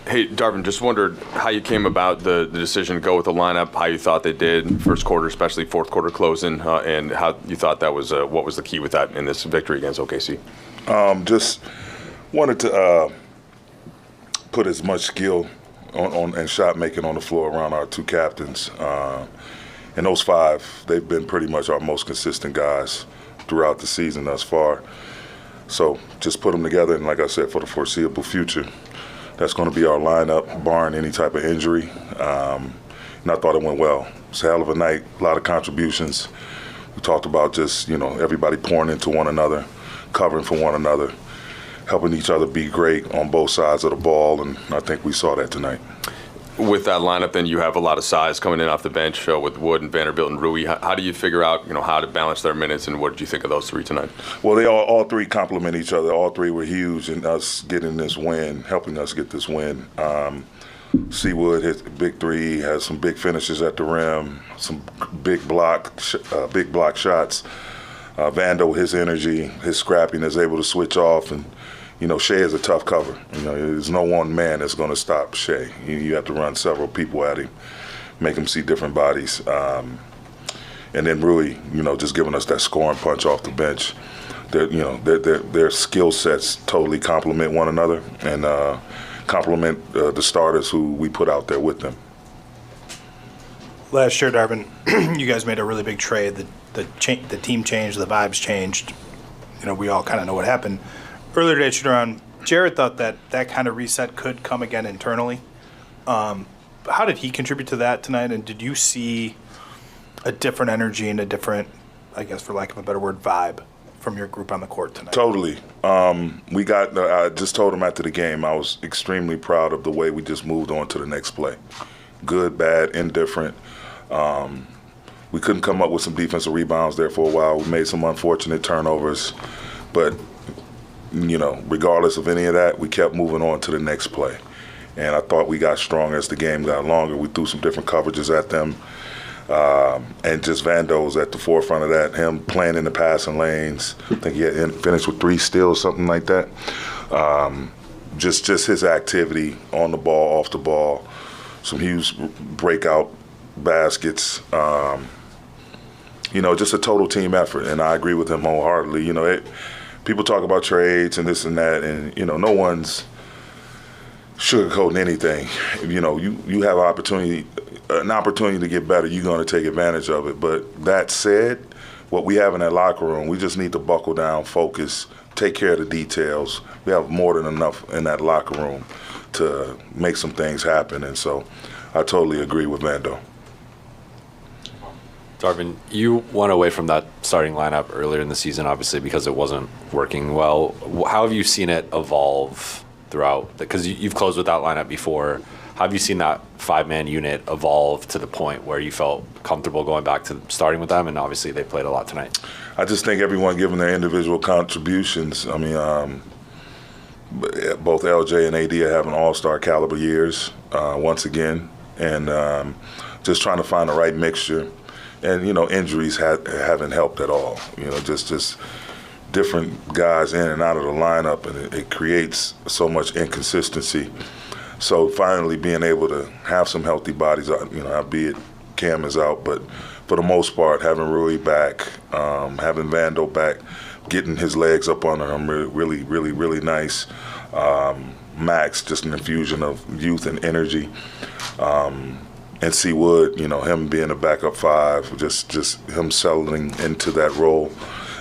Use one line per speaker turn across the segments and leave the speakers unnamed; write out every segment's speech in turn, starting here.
Hey, Darvin, just wondered how you came about the decision to go with the lineup, how you thought they did first quarter, especially fourth quarter closing, and how you thought that was what was the key with that in this victory against OKC.
Just wanted to put as much skill on and shot making on the floor around our two captains. And those five, they've been pretty much our most consistent guys throughout the season thus far. So just put them together, and like I said, for the foreseeable future, that's going to be our lineup, barring any type of injury. And I thought it went well. It's a hell of a night, a lot of contributions. We talked about just, everybody pouring into one another, covering for one another, helping each other be great on both sides of the ball, and I think we saw that tonight.
With that lineup, then you have a lot of size coming in off the bench with Wood and Vanderbilt and Rui. How do you figure out, how to balance their minutes, and what did you think of those three tonight?
Well, they all three complement each other. All three were huge in us getting this win, helping us get this win. Seawood hit a big three, has some big finishes at the rim, some big block shots. Vando, his energy, his scrappiness, able to switch off, and Shea is a tough cover. There's no one man that's going to stop Shea. You have to run several people at him, make him see different bodies. And then Rui, just giving us that scoring punch off the bench. Their skill sets totally complement one another and complement the starters who we put out there with them.
Last year, Darvin, you guys made a really big trade. The team changed, the vibes changed. We all kind of know what happened. Earlier today, shoot around, Jared thought that kind of reset could come again internally. How did he contribute to that tonight? And did you see a different energy and a different, I guess for lack of a better word, vibe from your group on the court tonight?
Totally. I just told him after the game, I was extremely proud of the way we just moved on to the next play. Good, bad, indifferent. We couldn't come up with some defensive rebounds there for a while. We made some unfortunate turnovers. But regardless of any of that, we kept moving on to the next play. And I thought we got stronger as the game got longer. We threw some different coverages at them. And just Vando's at the forefront of that, him playing in the passing lanes. I think he had finished with 3 steals, something like that. Just his activity on the ball, off the ball, some huge breakout baskets. Just a total team effort. And I agree with him wholeheartedly. People talk about trades and this and that, and no one's sugarcoating anything. You have an opportunity to get better. You're going to take advantage of it. But that said, what we have in that locker room, we just need to buckle down, focus, take care of the details. We have more than enough in that locker room to make some things happen, and so I totally agree with Vando.
Darvin, you went away from that starting lineup earlier in the season, obviously, because it wasn't working well. How have you seen it evolve throughout? Because you've closed with that lineup before. How have you seen that 5-man unit evolve to the point where you felt comfortable going back to starting with them? And obviously they played a lot tonight.
I just think everyone giving their individual contributions. I mean, both LJ and AD are having all-star caliber years once again. And just trying to find the right mixture. And, injuries haven't helped at all. Just different guys in and out of the lineup, and it creates so much inconsistency. So finally being able to have some healthy bodies, albeit Cam is out, but for the most part, having Rui back, having Vando back, getting his legs up under him really, really, really nice. Max, just an infusion of youth and energy. And Seawood, him being a backup 5, just him settling into that role.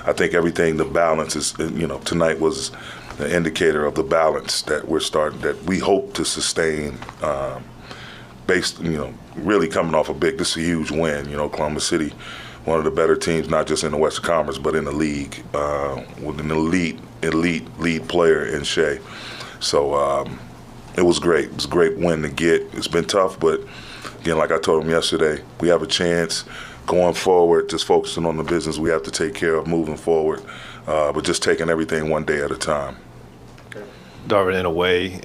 I think everything, the balance is, tonight was the indicator of the balance that that we hope to sustain based, really coming off this is a huge win. Oklahoma City, one of the better teams, not just in the Western Conference, but in the league, with an elite player in Shea. So it was great. It was a great win to get. It's been tough, but again, like I told him yesterday, we have a chance going forward, just focusing on the business we have to take care of moving forward, but just taking everything one day at a time.
Darvin, in a way,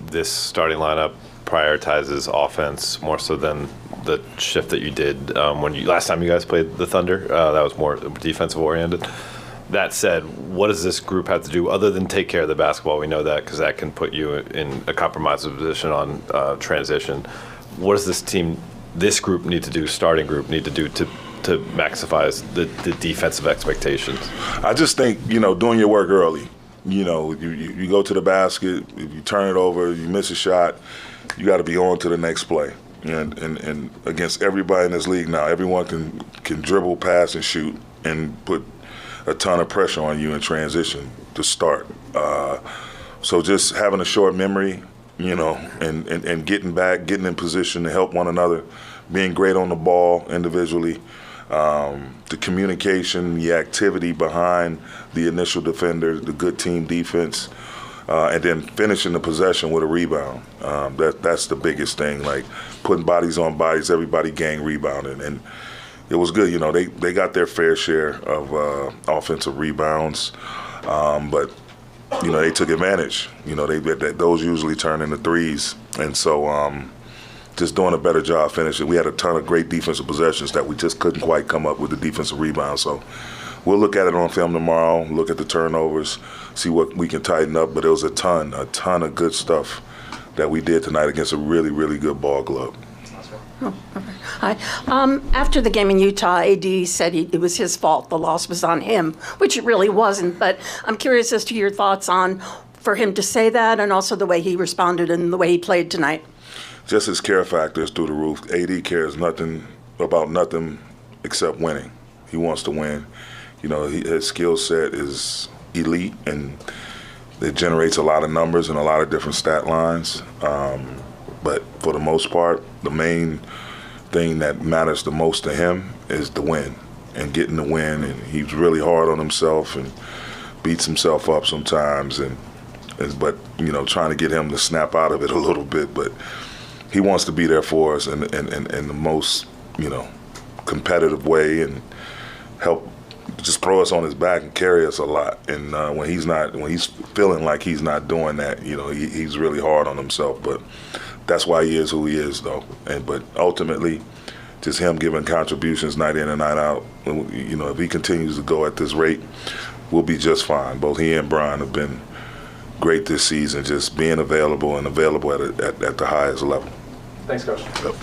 this starting lineup prioritizes offense more so than the shift that you did last time you guys played the Thunder. That was more defensive oriented. That said, what does this group have to do other than take care of the basketball? We know that because that can put you in a compromised position on transition. What does this group need to do, starting group need to do to maximize the defensive expectations?
I just think, doing your work early. You go to the basket, if you turn it over, you miss a shot, you got to be on to the next play. And against everybody in this league now, everyone can dribble, pass, and shoot and put a ton of pressure on you in transition to start. So just having a short memory, and getting back, getting in position to help one another, being great on the ball individually, the communication, the activity behind the initial defender, the good team defense, and then finishing the possession with a rebound. That's the biggest thing, like putting bodies on bodies, everybody gang rebounding. And it was good. They got their fair share of offensive rebounds, but they took advantage. Those usually turn into threes, and so just doing a better job finishing. We had a ton of great defensive possessions that we just couldn't quite come up with the defensive rebound. So we'll look at it on film tomorrow, look at the turnovers, see what we can tighten up. But it was a ton of good stuff that we did tonight against a really, really good ball club.
Oh, okay. Hi. After the game in Utah, AD said it was his fault. The loss was on him, which it really wasn't. But I'm curious as to your thoughts on for him to say that and also the way he responded and the way he played tonight.
Just his care factor is through the roof. AD cares nothing about nothing except winning. He wants to win. His skill set is elite, and it generates a lot of numbers and a lot of different stat lines. But for the most part, the main thing that matters the most to him is the win and getting the win. And he's really hard on himself and beats himself up sometimes. But trying to get him to snap out of it a little bit. But he wants to be there for us in the most competitive way and help just throw us on his back and carry us a lot. And when he's feeling like he's not doing that, he's really hard on himself. But that's why he is who he is, though. But ultimately, just him giving contributions night in and night out. If he continues to go at this rate, we'll be just fine. Both he and Brian have been great this season, just being available and available at the highest level.
Thanks, Coach.
Yep.